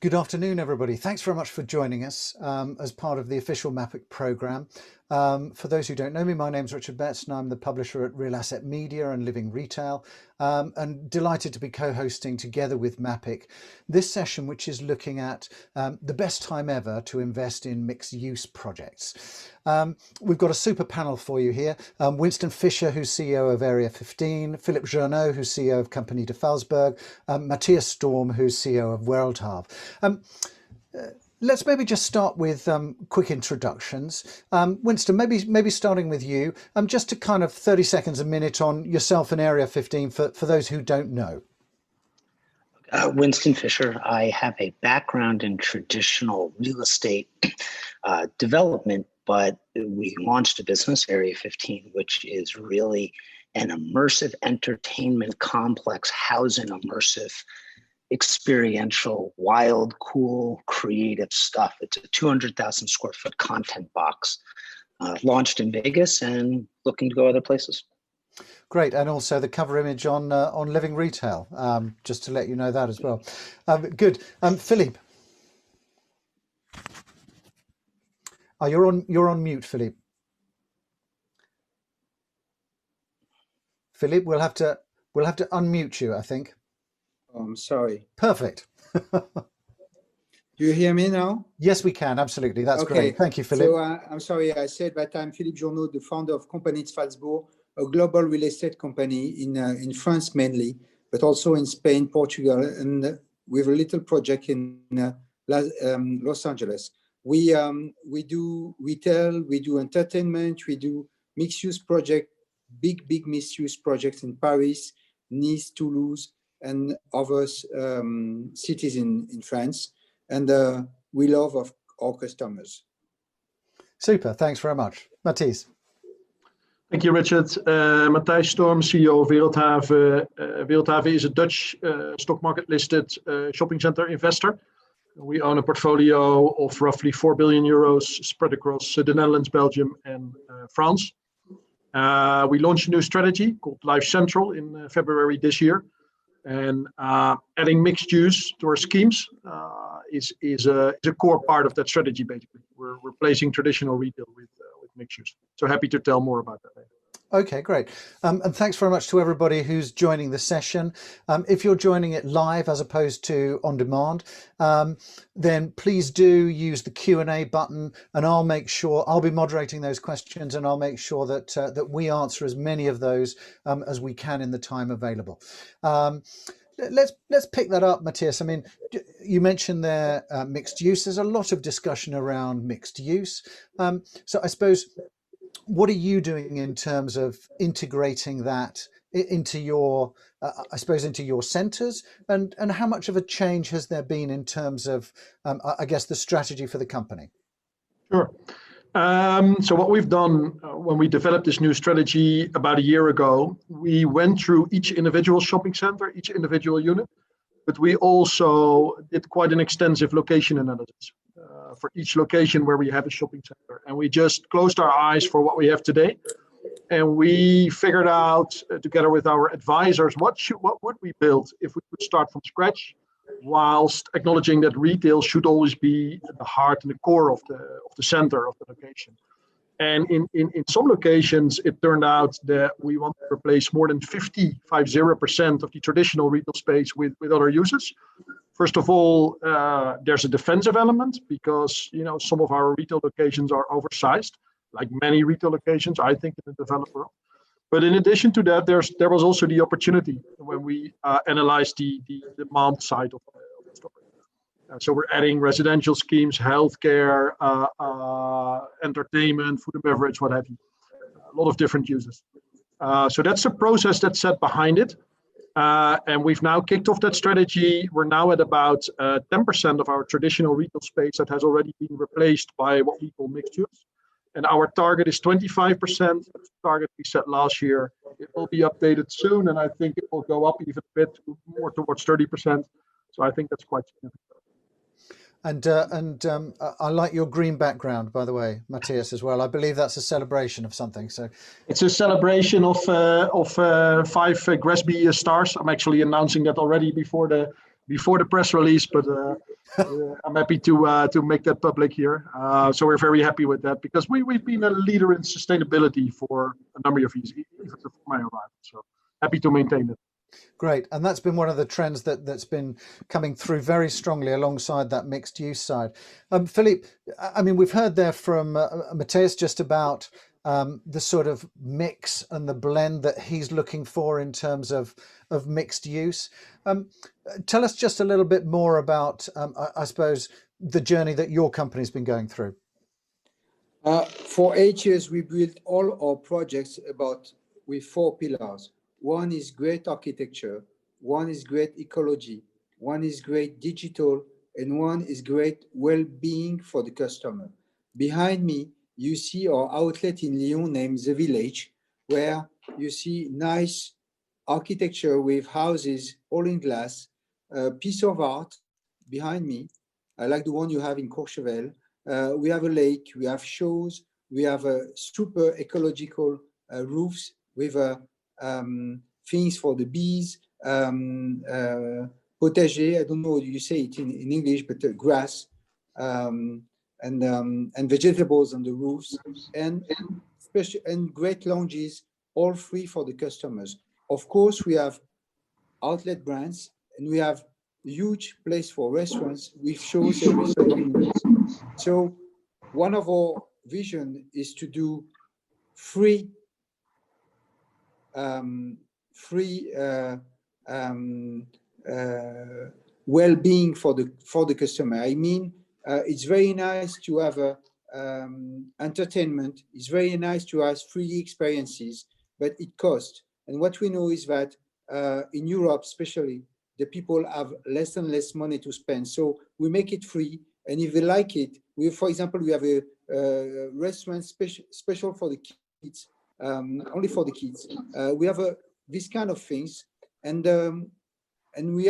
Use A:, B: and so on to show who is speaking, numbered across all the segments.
A: Good afternoon, everybody. Thanks very much for joining us as part of the official MAPIC programme. For those who don't know me, my name's Richard Betts and I'm the publisher at Real Asset Media and Living Retail, and delighted to be co-hosting together with MAPIC this session, which is looking at the best time ever to invest in mixed-use projects. We've got a super panel for you here. Winston Fischer, who's CEO of Area 15, Philippe JOURNO, who's CEO of Compagnie de PHALSBOURG, Matthijs Storm, who's CEO of Wereldhave. Let's maybe just start with quick introductions. Winston, maybe starting with you, just to kind of 30 seconds a minute on yourself and Area 15 for those who don't know.
B: Winston Fischer. I have a background in traditional real estate development, but we launched a business, Area 15, which is really an immersive entertainment complex housing immersive experiential, wild, cool, creative stuff. It's a 200,000 square foot content box, launched in Vegas and looking to go other places.
A: Great, and also the cover image on Living Retail, just to let you know that as well. Good, Philippe. Oh, you're on mute, Philippe. Philippe, we'll have to unmute you, I think.
C: I'm sorry.
A: Perfect.
C: Do you hear me now?
A: Yes, we can. Absolutely. That's
C: okay.
A: Great. Thank you, Philippe.
C: So I'm sorry. I said that I'm Philippe JOURNO, the founder of Compagnie de PHALSBOURG, a global real estate company in France mainly, but also in Spain, Portugal, and with a little project in Los Angeles. We do retail, we do entertainment, we do mixed-use project, big mixed-use projects in Paris, Nice, Toulouse, and other cities in France, and we love our customers.
A: Super, thanks very much. Matthijs.
D: Thank you, Richard. Matthijs Storm, CEO of Wereldhave. Wereldhave is a Dutch stock market listed shopping center investor. We own a portfolio of roughly 4 billion euros spread across the Netherlands, Belgium, and France. We launched a new strategy called Life Central in February this year. And adding mixed use to our schemes is a core part of that strategy. Basically, we're replacing traditional retail with mixed use. So happy to tell more about that later.
A: Okay, great. And thanks very much to everybody who's joining the session. If you're joining it live as opposed to on demand, then please do use the Q&A button, and I'll be moderating those questions, and I'll make sure that that we answer as many of those as we can in the time available. Let's pick that up, Matthijs. I mean, you mentioned there mixed use. There's a lot of discussion around mixed use. So I suppose, what are you doing in terms of integrating that into your, into your centres, and how much of a change has there been in terms of, I guess, the strategy for the company?
D: Sure. So what we've done when we developed this new strategy about a year ago, we went through each individual shopping centre, each individual unit, but we also did quite an extensive location analysis for each location where we have a shopping center. And we just closed our eyes for what we have today. And we figured out together with our advisors, what would we build if we could start from scratch, whilst acknowledging that retail should always be at the heart and the core of the center of the location. And in some locations, it turned out that we want to replace more than 50% of the traditional retail space with other uses. First of all, there's a defensive element because some of our retail locations are oversized, like many retail locations, I think, in the developed world. But in addition to that, there was also the opportunity when we analyzed the demand side of the story. So we're adding residential schemes, healthcare, entertainment, food and beverage, what have you. A lot of different uses. So that's a process that's set behind it. And we've now kicked off that strategy. We're now at about 10% of our traditional retail space that has already been replaced by what we call mixed use. And our target is 25%. That's the target we set last year. It will be updated soon, and I think it will go up even a bit more towards 30%. So I think that's quite significant.
A: And I like your green background, by the way, Matthijs, as well. I believe that's a celebration of something. So
D: it's a celebration of 5 GRESB stars. I'm actually announcing that already before the press release, but I'm happy to make that public here. So we're very happy with that because we've been a leader in sustainability for a number of years, even before my arrival. So happy to maintain it.
A: Great, and that's been one of the trends that's been coming through very strongly alongside that mixed use side. Philippe, I mean, we've heard there from Matthijs just about the sort of mix and the blend that he's looking for in terms of mixed use. Tell us just a little bit more about, I suppose, the journey that your company's been going through.
C: For 8 years, we built all our projects with 4 pillars. One is great architecture, one is great ecology, one is great digital, and one is great well-being for the customer. Behind me, you see our outlet in Lyon named The Village, where you see nice architecture with houses all in glass, a piece of art behind me, like the one you have in Courchevel. We have a lake, we have shows, we have super ecological roofs with things for the bees, potager, I don't know how you say it in English, but grass, and vegetables on the roofs, and great lounges, all free for the customers. Of course, we have outlet brands, and we have huge place for restaurants with shows every 30 minutes. So one of our vision is to do free well-being for the customer. I mean, it's very nice to have entertainment. It's very nice to have free experiences, but it costs. And what we know is that in Europe, especially, the people have less and less money to spend. So we make it free, and if they like it, for example, we have a restaurant special for the kids. Only for the kids. We have this kind of things, and we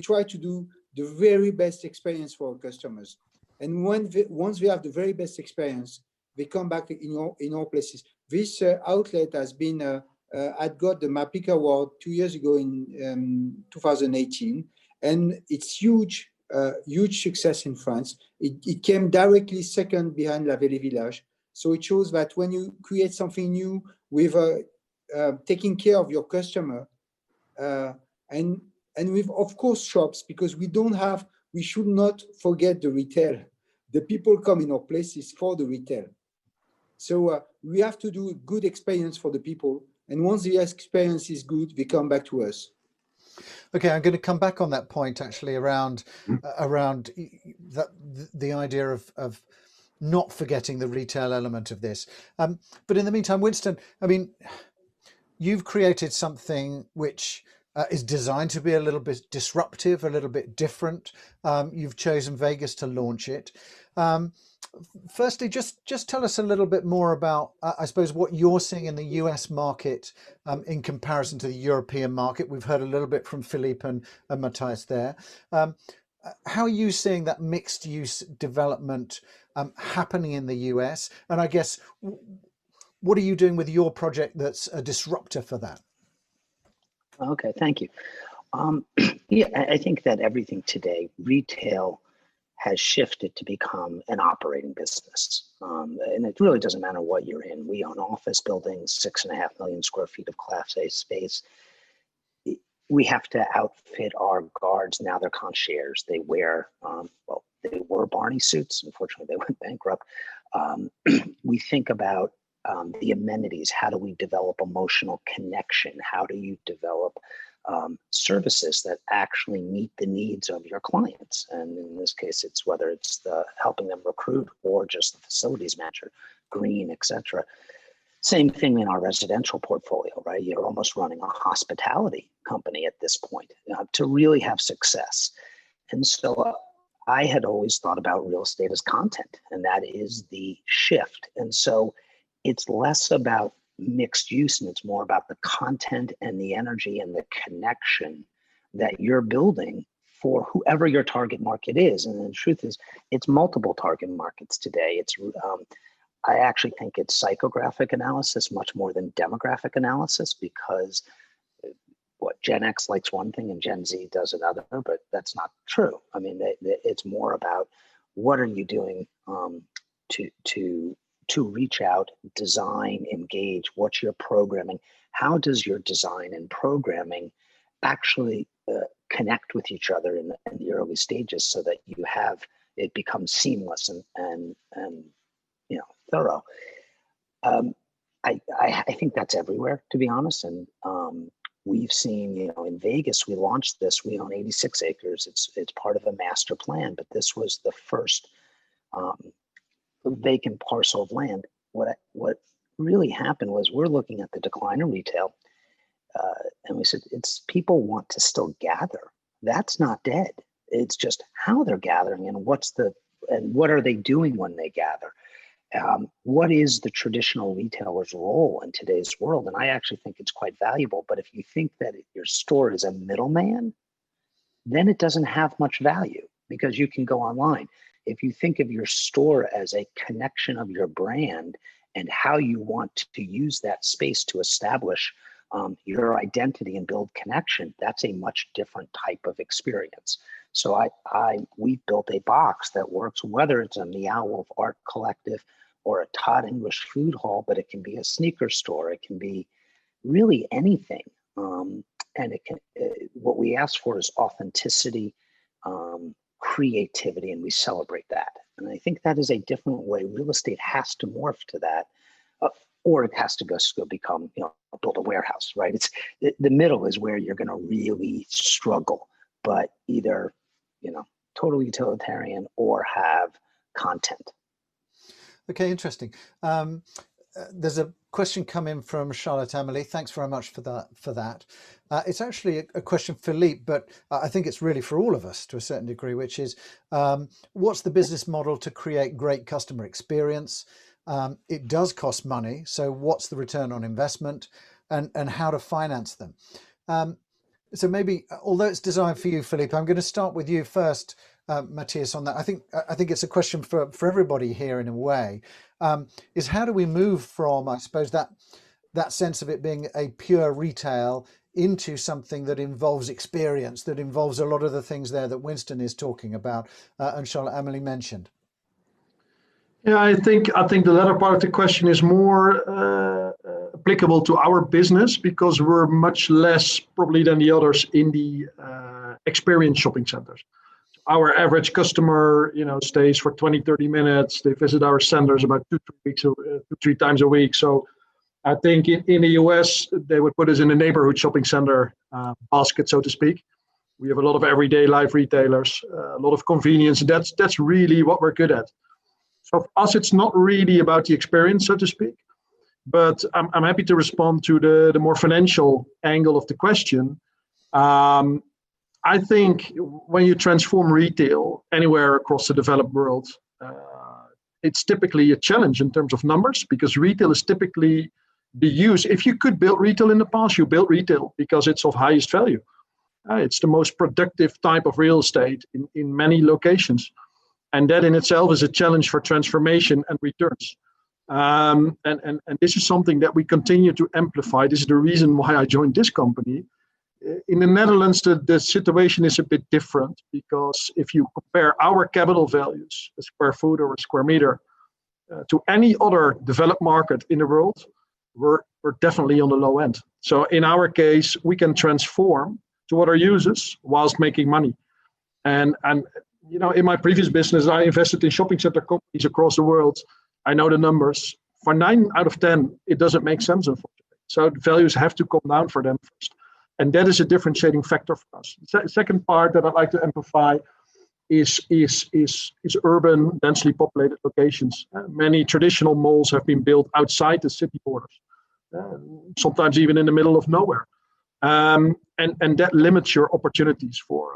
C: try to do the very best experience for our customers. And once we have the very best experience, they come back in our places. This outlet has been had got the MAPIC award 2 years ago in 2018, and it's huge success in France. It came directly second behind La Vallée Village. So it shows that when you create something new with taking care of your customer, and with, of course, shops, because we should not forget the retail. The people come in our places for the retail. So we have to do a good experience for the people. And once the experience is good, they come back to us.
A: Okay, I'm going to come back on that point actually around the idea of not forgetting the retail element of this. But in the meantime, Winston, I mean, you've created something which is designed to be a little bit disruptive, a little bit different. You've chosen Vegas to launch it. Firstly, just tell us a little bit more about, I suppose, what you're seeing in the US market in comparison to the European market. We've heard a little bit from Philippe and Matthijs there. How are you seeing that mixed use development happening in the US? And I guess, what are you doing with your project that's a disruptor for that?
B: Okay, thank you. Yeah, I think that everything today, retail has shifted to become an operating business. And it really doesn't matter what you're in. We own office buildings, 6.5 million square feet of Class A space. We have to outfit our guards. Now they're concierge. They wear, they were Barney suits. Unfortunately, they went bankrupt. We think about the amenities. How do we develop emotional connection? How do you develop services that actually meet the needs of your clients? And in this case, it's whether it's helping them recruit or just the facilities manager, green, etc. Same thing in our residential portfolio, right? You're almost running a hospitality company at this point to really have success. And so I had always thought about real estate as content, and that is the shift. And so it's less about mixed use, and it's more about the content and the energy and the connection that you're building for whoever your target market is. And the truth is, it's multiple target markets today. It's I actually think it's psychographic analysis much more than demographic analysis, because what Gen X likes one thing and Gen Z does another, but that's not true. I mean, it's more about what are you doing to reach out, design, engage. What's your programming? How does your design and programming actually connect with each other in the early stages, so that you have it becomes seamless and thorough. I think that's everywhere, to be honest. And we've seen, in Vegas, we launched this. We own 86 acres. It's part of a master plan, but this was the first vacant parcel of land. What really happened was we're looking at the decline in retail, and we said it's people want to still gather. That's not dead. It's just how they're gathering and what are they doing when they gather. What is the traditional retailer's role in today's world? And I actually think it's quite valuable. But if you think that your store is a middleman, then it doesn't have much value, because you can go online. If you think of your store as a connection of your brand and how you want to use that space to establish your identity and build connection, that's a much different type of experience. So we built a box that works, whether it's a Meow Wolf Art Collective or a Todd English food hall, but it can be a sneaker store. It can be really anything. And what we ask for is authenticity, creativity, and we celebrate that. And I think that is a different way. Real estate has to morph to that, or it has to go become, build a warehouse, right? It's the middle is where you're going to really struggle, but either, total utilitarian or have content.
A: Okay, interesting. There's a question coming from Charlotte Emily. Thanks very much for that. It's actually a question for Philippe, but I think it's really for all of us to a certain degree, which is, what's the business model to create great customer experience? It does cost money, so what's the return on investment, and how to finance them? So maybe, although it's designed for you, Philippe, I'm going to start with you first, Matthijs, on that. I think it's a question for everybody here in a way, is how do we move from, I suppose, that sense of it being a pure retail into something that involves experience, that involves a lot of the things there that Winston is talking about and Charlotte Emily mentioned?
D: Yeah, I think the latter part of the question is more applicable to our business, because we're much less probably than the others in the experience shopping centers. Our average customer, stays for 20, 30 minutes. They visit our centers about 2-3 times a week. So I think in the US, they would put us in a neighborhood shopping center basket, so to speak. We have a lot of everyday life retailers, a lot of convenience. That's really what we're good at. So for us, it's not really about the experience, so to speak, but I'm happy to respond to the more financial angle of the question. I think when you transform retail anywhere across the developed world, it's typically a challenge in terms of numbers, because retail is typically the use. If you could build retail in the past, you built retail because it's of highest value. It's the most productive type of real estate in many locations. And that in itself is a challenge for transformation and returns. And this is something that we continue to amplify. This is the reason why I joined this company. In the Netherlands, the situation is a bit different, because if you compare our capital values, a square foot or a square meter, to any other developed market in the world, we're definitely on the low end. So in our case, we can transform to other uses whilst making money. And in my previous business, I invested in shopping center companies across the world. I know the numbers. For 9 out of 10, it doesn't make sense, unfortunately. So the values have to come down for them first. And that is a differentiating factor for us. The second part that I'd like to amplify is urban, densely populated locations. Many traditional malls have been built outside the city borders, sometimes even in the middle of nowhere. And that limits your opportunities for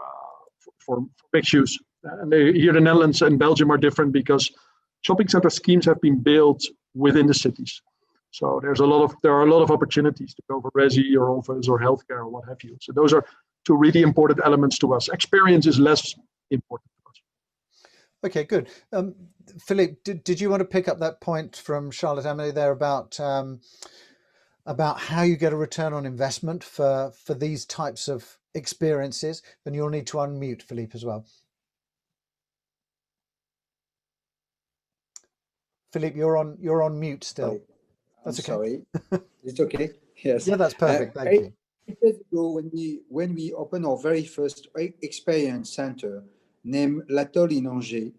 D: mixed use. And here the Netherlands and Belgium are different, because shopping center schemes have been built within the cities. So there are a lot of opportunities to go for resi or office or healthcare or what have you. So those are two really important elements to us. Experience is less important to us.
A: Okay, good. Philippe, did you want to pick up that point from Charlotte Emily there about about how you get a return on investment for these types of experiences, then you'll need to unmute Philippe as well. Philippe, you're on mute still.
C: Sorry.
A: That's okay.
C: Sorry. It's okay. Yes.
A: Yeah, that's perfect. Thank you.
C: 8 years ago, when we opened our very first experience center named L'Atoll in Angers,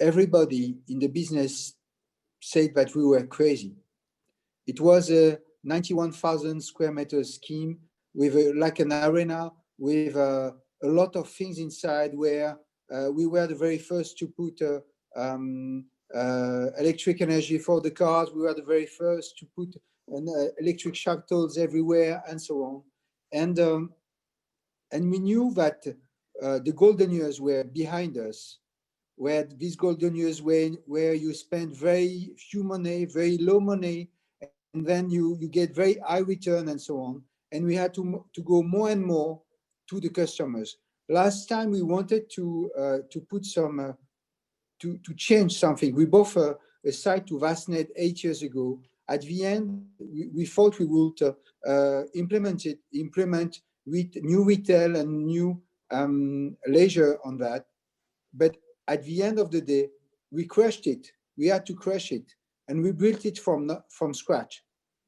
C: everybody in the business said that we were crazy. It was a 91,000 square meter scheme with like an arena with a lot of things inside, where we were the very first to put electric energy for the cars. We were the very first to put electric shuttles everywhere, and so on. And we knew that the golden years were behind us, where these golden years where you spend very few money, very low money, and then you get very high return, and so on. And we had to go more and more to the customers. Last time we wanted to put some to change something. We bought a site to Vastnet 8 years ago. At the end, we thought we would implement with new retail and new leisure on that. But at the end of the day, we crushed it. We had to crush it, and we built it from scratch.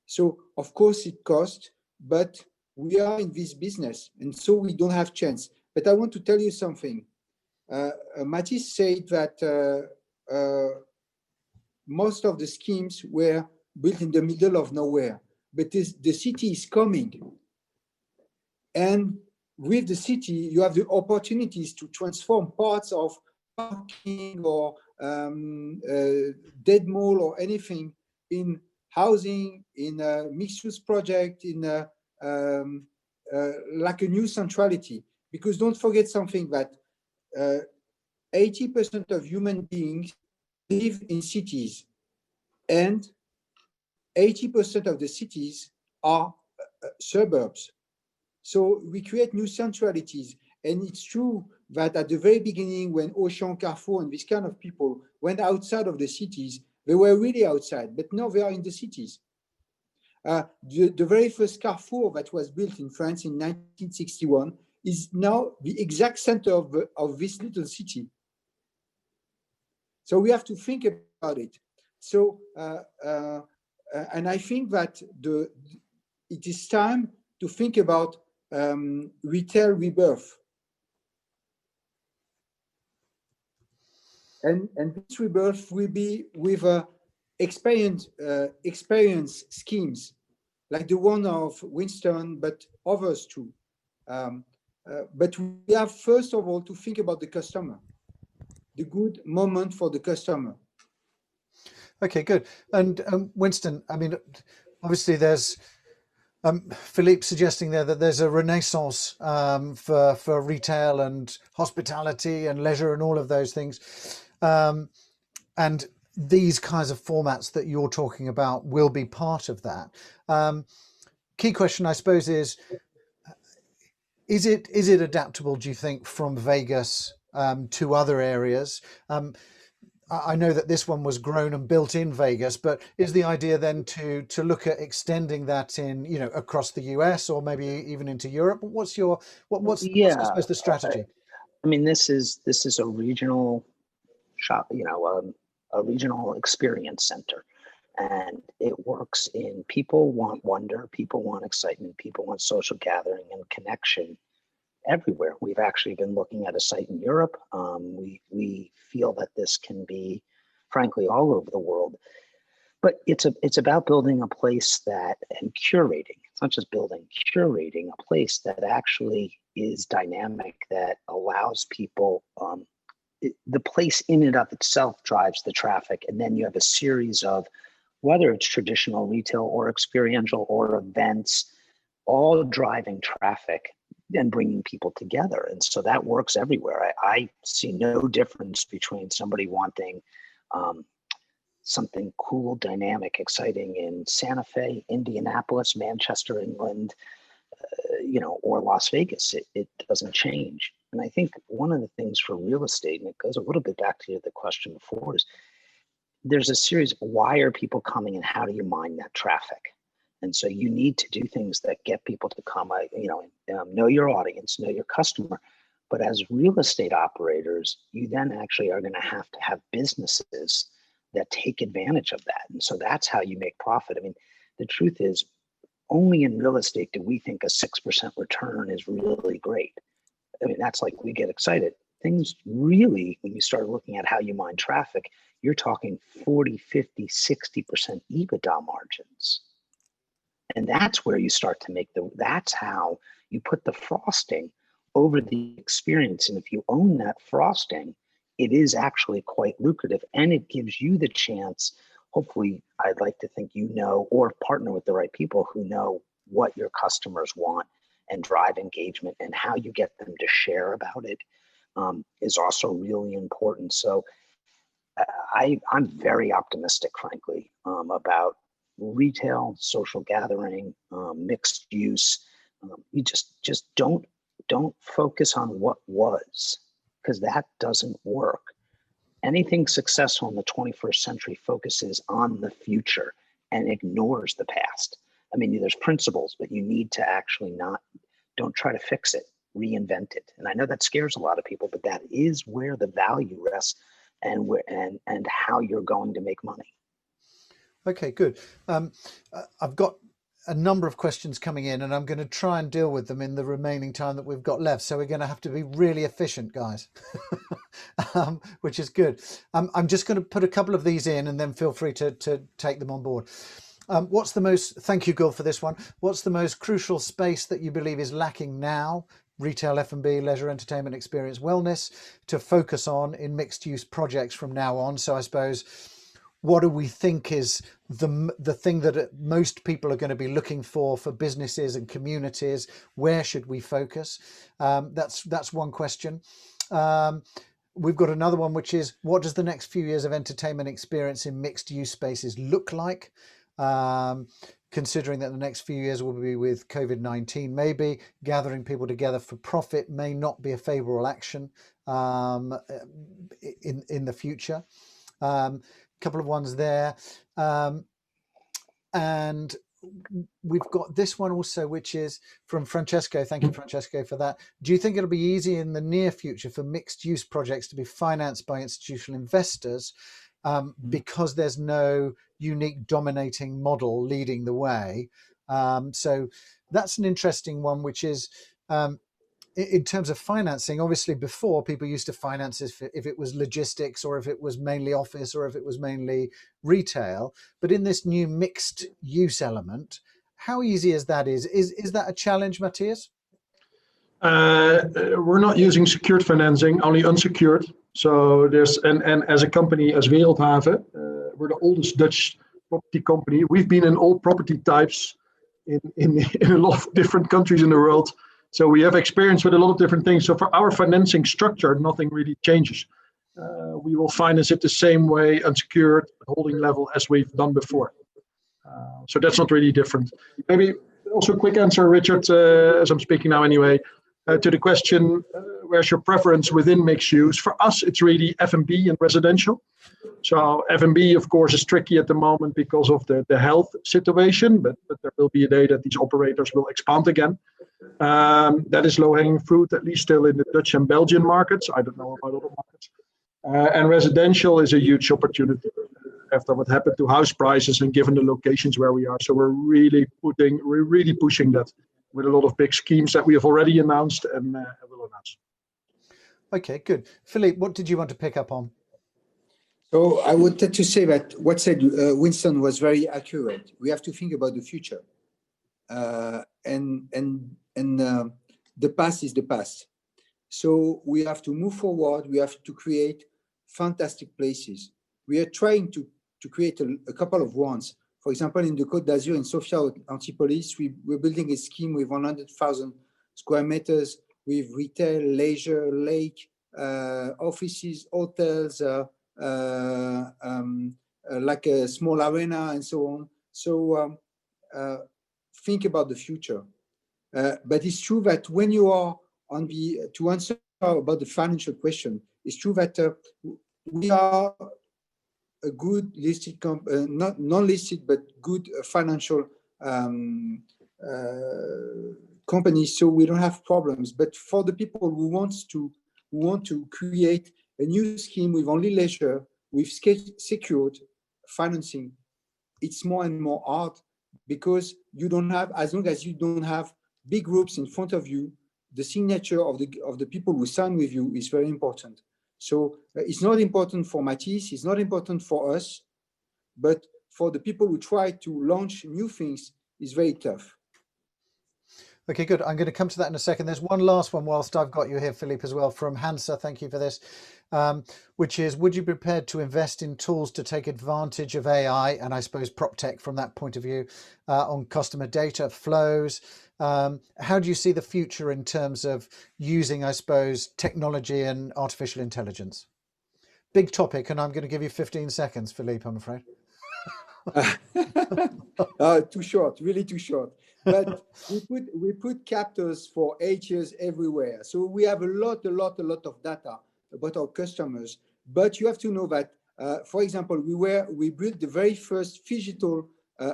C: So of course it cost, but we are in this business, and so we don't have chance. But I want to tell you something. Matthijs said that most of the schemes were built in the middle of nowhere, but the city is coming. And with the city, you have the opportunities to transform parts of parking or dead mall or anything in housing, in a mixed-use project, in like a new centrality. Because don't forget something, that 80% of human beings live in cities, and 80% of the cities are suburbs. So we create new centralities. And it's true that at the very beginning, when Auchan, Carrefour, and these kind of people went outside of the cities, they were really outside, but now they are in the cities. The very first Carrefour that was built in France in 1961 is now the exact center of this little city. So we have to think about it. So, and I think that it is time to think about retail rebirth. And this rebirth will be with experience schemes, like the one of Winston, but others too. But we have first of all to think about the customer, the good moment for the customer.
A: Okay, good. And Winston, I mean, obviously there's Philippe suggesting there that there's a renaissance for retail and hospitality and leisure and all of those things. And these kinds of formats that you're talking about will be part of that. Key question, I suppose, is it adaptable, do you think, from Vegas to other areas? I know that this one was grown and built in Vegas, but is the idea then to look at extending that in, across the US or maybe even into Europe? What's I suppose the strategy?
B: I mean, this is a regional shop, a regional experience center, and it works in people want wonder, people want excitement, people want social gathering and connection everywhere. We've actually been looking at a site in Europe. We feel that this can be, frankly, all over the world. But it's about building a place and curating. It's not just building, curating a place that actually is dynamic, that allows people. The place in and of itself drives the traffic, and then you have a series of, whether it's traditional retail or experiential or events, all driving traffic and bringing people together. And so that works everywhere. I see no difference between somebody wanting something cool, dynamic, exciting in Santa Fe, Indianapolis, Manchester, England, or Las Vegas. It doesn't change. And I think one of the things for real estate, and it goes a little bit back to the question before, is there's a series of why are people coming and how do you mine that traffic? And so you need to do things that get people to come, know your audience, know your customer. But as real estate operators, you then actually are going to have businesses that take advantage of that. And so that's how you make profit. I mean, the truth is, only in real estate do we think a 6% return is really great. I mean, that's like, we get excited. Things really, when you start looking at how you mine traffic, you're talking 40, 50, 60% EBITDA margins. And that's where you start to make that's how you put the frosting over the experience. And if you own that frosting, it is actually quite lucrative, and it gives you the chance. Hopefully, I'd like to think or partner with the right people who know what your customers want and drive engagement, and how you get them to share about it is also really important. So I'm very optimistic, frankly, about retail, social gathering, mixed use. You just don't focus on what was, because that doesn't work. Anything successful in the 21st century focuses on the future and ignores the past. I mean, there's principles, but you need to actually don't try to fix it, reinvent it. And I know that scares a lot of people, but that is where the value rests and how you're going to make money.
A: Okay, good. I've got a number of questions coming in, and I'm going to try and deal with them in the remaining time that we've got left. So we're going to have to be really efficient, guys, which is good. I'm just going to put a couple of these in, and then feel free to take them on board. Thank you, Gul, for this one. What's the most crucial space that you believe is lacking now, retail, F&B, leisure, entertainment, experience, wellness, to focus on in mixed use projects from now on? So I suppose, what do we think is the thing that most people are going to be looking for businesses and communities? Where should we focus? That's one question. We've got another one, which is, what does the next few years of entertainment experience in mixed use spaces look like? Considering that the next few years will be with COVID-19, maybe gathering people together for profit may not be a favorable action in the future. Couple of ones there, and we've got this one also, which is from Francesco. Thank you, Francesco, for that. Do you think it'll be easy in the near future for mixed use projects to be financed by institutional investors because there's no unique dominating model leading the way? So that's an interesting one, which is in terms of financing. Obviously, before, people used to finance if it was logistics, or if it was mainly office, or if it was mainly retail. But in this new mixed use element, how easy is that? Is that a challenge, Matthijs?
D: We're not using secured financing, only unsecured. So there's and as a company, as Wereldhave, we're the oldest Dutch property company. We've been in all property types in a lot of different countries in the world. So we have experience with a lot of different things. So for our financing structure, nothing really changes. We will finance it the same way, unsecured, holding level, as we've done before. So that's not really different. Maybe also a quick answer, Richard, as I'm speaking now anyway, to the question, where's your preference within mixed use? For us, it's really F&B and residential. So F&B, of course, is tricky at the moment because of the health situation, but there will be a day that these operators will expand again. That is low-hanging fruit, at least still in the Dutch and Belgian markets. I don't know about other markets. And residential is a huge opportunity after what happened to house prices and given the locations where we are. So we're really pushing that with a lot of big schemes that we have already announced and will announce.
A: Okay, good. Philippe, what did you want to pick up on?
C: So I wanted to say that what said Winston was very accurate. We have to think about the future, and the past is the past. So we have to move forward. We have to create fantastic places. We are trying to create a couple of ones. For example, in the Côte d'Azur, in Sofia Antipolis, we're building a scheme with 100,000 square meters with retail, leisure, lake, offices, hotels, like a small arena and so on. So think about the future. But it's true that when you are on to answer about the financial question, it's true that we are a good listed not non-listed but good financial companies, so we don't have problems. But for the people who want to create a new scheme with only leisure, with secured financing, it's more and more hard, because you don't have, as long as you don't have big groups in front of you, the signature of the people who sign with you is very important. So it's not important for Matthijs, it's not important for us, but for the people who try to launch new things, it's very tough.
A: Okay, good. I'm going to come to that in a second. There's one last one whilst I've got you here, Philippe, as well, from Hansa. Thank you for this, which is, would you be prepared to invest in tools to take advantage of AI, and I suppose prop tech from that point of view, on customer data flows? How do you see the future in terms of using, I suppose, technology and artificial intelligence? Big topic, and I'm going to give you 15 seconds, Philippe, I'm afraid.
C: Too short, really too short. But we put captors for 8 years everywhere, so we have a lot of data about our customers. But you have to know that, for example, we built the very first phygital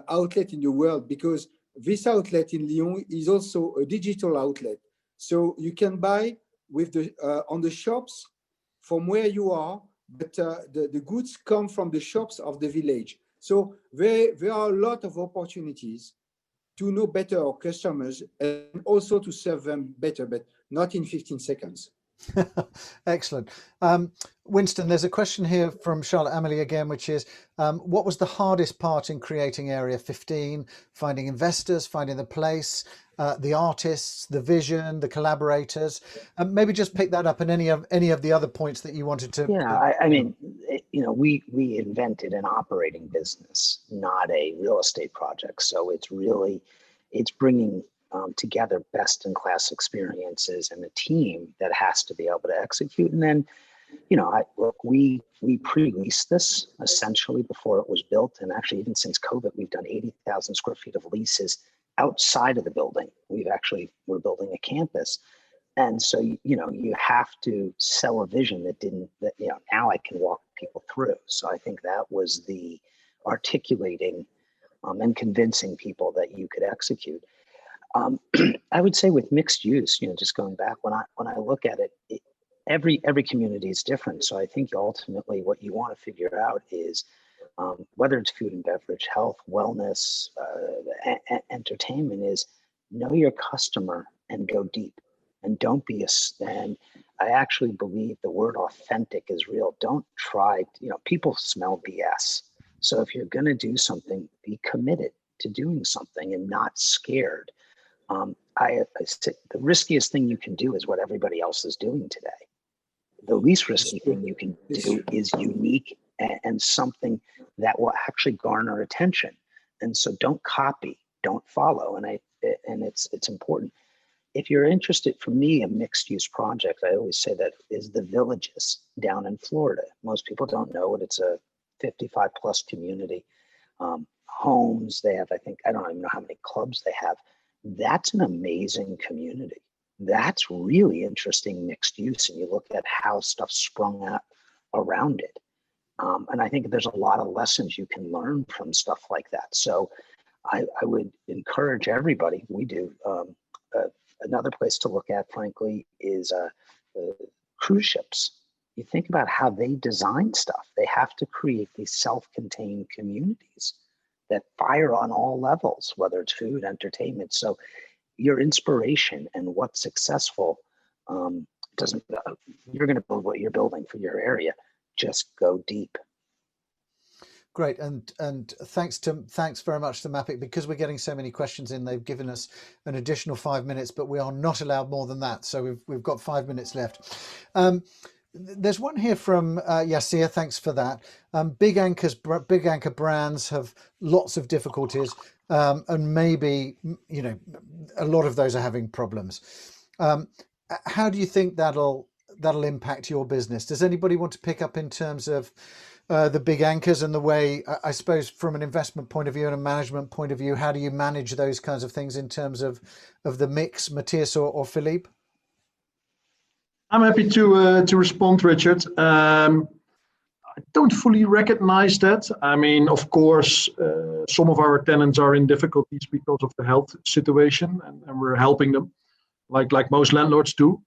C: outlet in the world, because this outlet in Lyon is also a digital outlet. So you can buy with the on the shops from where you are, but the goods come from the shops of the village. So there are a lot of opportunities to know better our customers and also to serve them better, but not in 15 seconds.
A: Excellent. Winston, there's a question here from Charlotte Amelie again, which is, what was the hardest part in creating Area 15? Finding investors, finding the place, the artists, the vision, the collaborators. Maybe just pick that up, and any of the other points that you wanted to.
B: Yeah, I mean, you know, we invented an operating business, not a real estate project. So it's bringing together best-in-class experiences and a team that has to be able to execute. And then, you know, we pre-leased this essentially before it was built. And actually, even since COVID, we've done 80,000 square feet of leases outside of the building. We're building a campus. And so, you know, you have to sell a vision that you know, now I can walk people through. So I think that was the articulating and convincing people that you could execute. I would say with mixed use, you know, just going back, when I look at it, every community is different. So I think ultimately what you want to figure out is whether it's food and beverage, health, wellness, entertainment, is know your customer and go deep, and don't be and I actually believe the word authentic is real. Don't try, you know, people smell BS. So if you're going to do something, be committed to doing something and not scared. I say the riskiest thing you can do is what everybody else is doing today. The least risky thing you can do is unique and something that will actually garner attention. And so don't copy, don't follow. And it's important. If you're interested, for me, a mixed use project, I always say that is the Villages down in Florida. Most people don't know it. It's a 55 plus community. Homes, they have, I think, I don't even know how many clubs they have. That's an amazing community. That's really interesting mixed use. And you look at how stuff sprung up around it. And I think there's a lot of lessons you can learn from stuff like that. So I would encourage everybody, we do. Another place to look at, frankly, is cruise ships. You think about how they design stuff. They have to create these self-contained communities that fire on all levels, whether it's food, entertainment. So your inspiration and what's successful you're going to build what you're building for your area. Just go deep.
A: Great, and thanks very much to MAPIC, because we're getting so many questions in. They've given us an additional 5 minutes, but we are not allowed more than that. So we've got 5 minutes left. There's one here from Yassir. Thanks for that. Big anchor brands have lots of difficulties, and maybe, you know, a lot of those are having problems. How do you think that'll impact your business? Does anybody want to pick up in terms of the big anchors and the way, I suppose, from an investment point of view and a management point of view, how do you manage those kinds of things in terms of the mix, Matthijs or Philippe? I'm
D: happy to respond, Richard. I don't fully recognize that. I mean, of course, some of our tenants are in difficulties because of the health situation, and we're helping them, like most landlords do.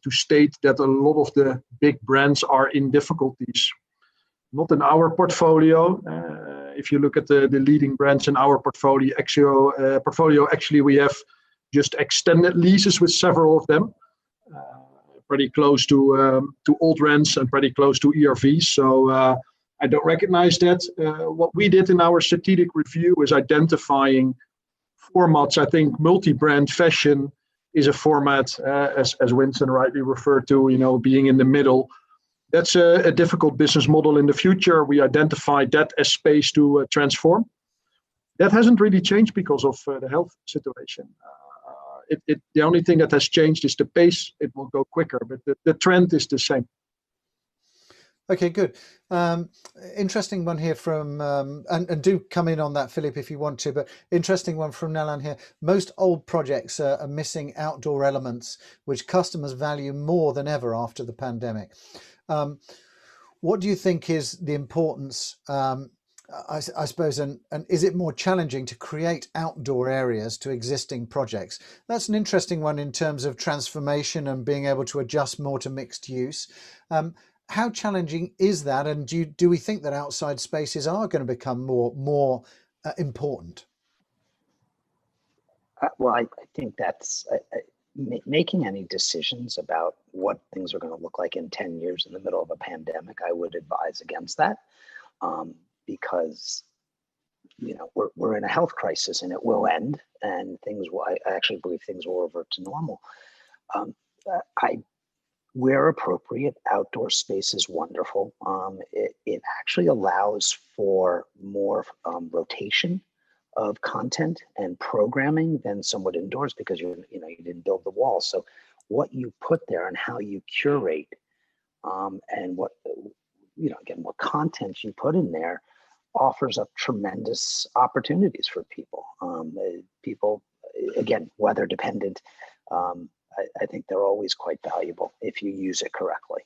D: To state that a lot of the big brands are in difficulties, not in our portfolio. If you look at the leading brands in our portfolio, actually we have just extended leases with several of them. Pretty close to old rents and pretty close to ERVs. So I don't recognize that. What we did in our strategic review is identifying formats. I think multi-brand fashion is a format, as Winston rightly referred to, being in the middle. That's a difficult business model in the future. We identified that as space to transform. That hasn't really changed because of the health situation. The only thing that has changed is the pace. It will go quicker, but the trend is the same.
A: Okay, good. Interesting one here from, and do come in on that, Philippe, if you want to, but interesting one from Nalan here. Most old projects are missing outdoor elements, which customers value more than ever after the pandemic. What do you think is the importance, I suppose, and is it more challenging to create outdoor areas to existing projects? That's an interesting one in terms of transformation and being able to adjust more to mixed use. How challenging is that, and do we think that outside spaces are going to become more important?
B: Well, I think that's making any decisions about what things are going to look like in 10 years in the middle of a pandemic. I would advise against that. Because we're in a health crisis and it will end, and I actually believe things will revert to normal. Where appropriate, outdoor space is wonderful. It actually allows for more rotation of content and programming than somewhat indoors, because you didn't build the wall. So what you put there and how you curate, and what what content you put in there offers up tremendous opportunities for people. People, again, weather dependent. I think they're always quite valuable if you use it correctly.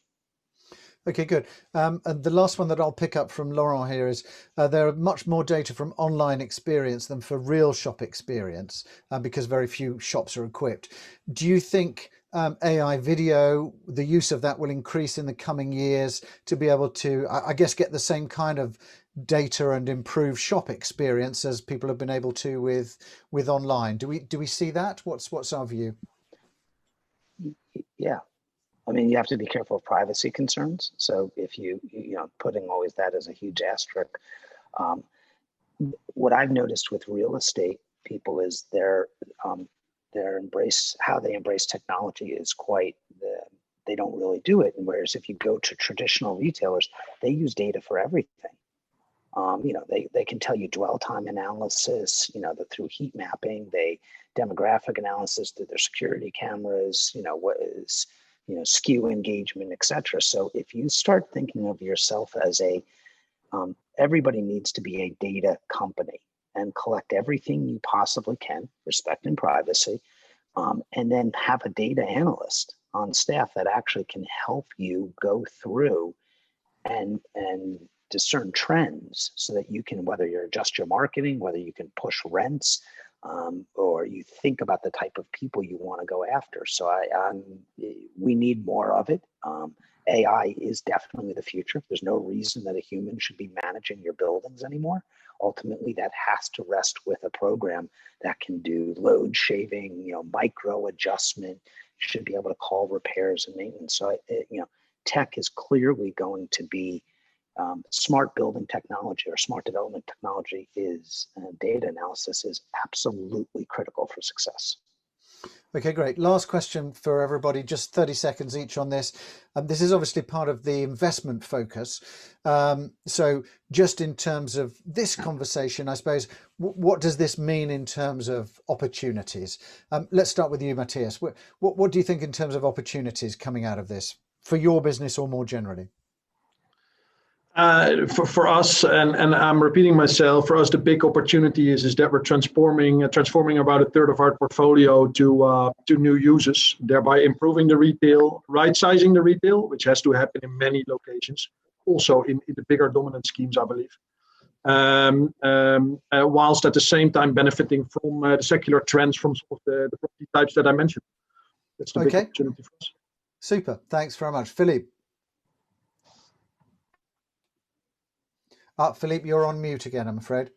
A: Okay, good. And the last one that I'll pick up from Laurent here is there are much more data from online experience than for real shop experience, because very few shops are equipped. Do you think AI video, the use of that will increase in the coming years to be able to, I guess, get the same kind of data and improve shop experience as people have been able to with online? Do we see that? What's our view?
B: Yeah. I mean, you have to be careful of privacy concerns. So if putting always that as a huge asterisk, what I've noticed with real estate people is how they embrace technology is they don't really do it. And whereas if you go to traditional retailers, they use data for everything. They can tell you dwell time analysis, through heat mapping, demographic analysis through their security cameras, what is, SKU engagement, etc. So if you start thinking of yourself as everybody needs to be a data company and collect everything you possibly can, respecting privacy, and then have a data analyst on staff that actually can help you go through and discern trends so that you can, whether you adjust your marketing, whether you can push rents, or you think about the type of people you want to go after. So we need more of it. AI is definitely the future. There's no reason that a human should be managing your buildings anymore. Ultimately, that has to rest with a program that can do load shaving, micro adjustment, should be able to call repairs and maintenance. So, tech is clearly going to be smart building technology or smart development technology data analysis is absolutely critical for success.
A: Okay, great. Last question for everybody, just 30 seconds each on this. This is obviously part of the investment focus. So just in terms of this conversation, I suppose, what does this mean in terms of opportunities? Let's start with you, Matthijs. What do you think in terms of opportunities coming out of this for your business or more generally?
D: For us, and I'm repeating myself, for us the big opportunity is that we're transforming about a third of our portfolio to new uses, thereby improving the retail, right-sizing the retail, which has to happen in many locations, also in the bigger dominant schemes, I believe. Whilst at the same time benefiting from the secular trends from some of the property types that I mentioned. That's the big opportunity for us.
A: Super. Thanks very much. Philippe. Philippe, you're on mute again, I'm afraid.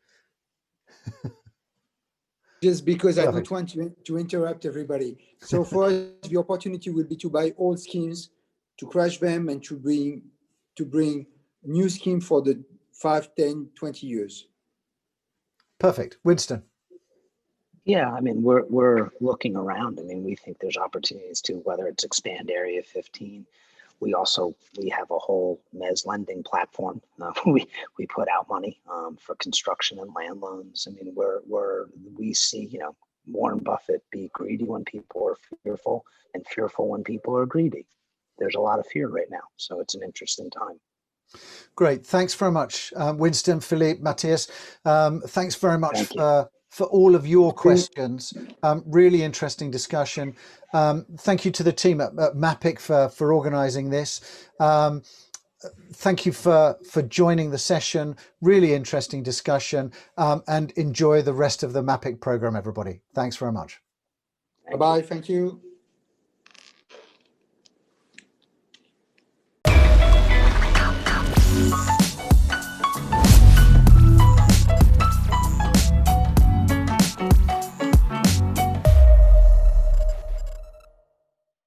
C: Just because I don't want to interrupt everybody. So for us, the opportunity will be to buy old schemes, to crash them, and to bring new scheme for the 5, 10, 20 years.
A: Perfect. Winston.
B: Yeah, I mean, we're looking around. I mean, we think there's opportunities to, whether it's expand Area 15. We have a whole mezz lending platform. We put out money for construction and land loans. I mean, we see, Warren Buffett be greedy when people are fearful, and fearful when people are greedy. There's a lot of fear right now, so it's an interesting time.
A: Great, thanks very much, Winston, Philippe, Matthijs. Thanks very much for all of your questions. Really interesting discussion. Thank you to the team at MAPIC for organising this. Thank you for joining the session. Really interesting discussion, and enjoy the rest of the MAPIC program, everybody. Thanks very much.
C: Bye-bye. Thank you.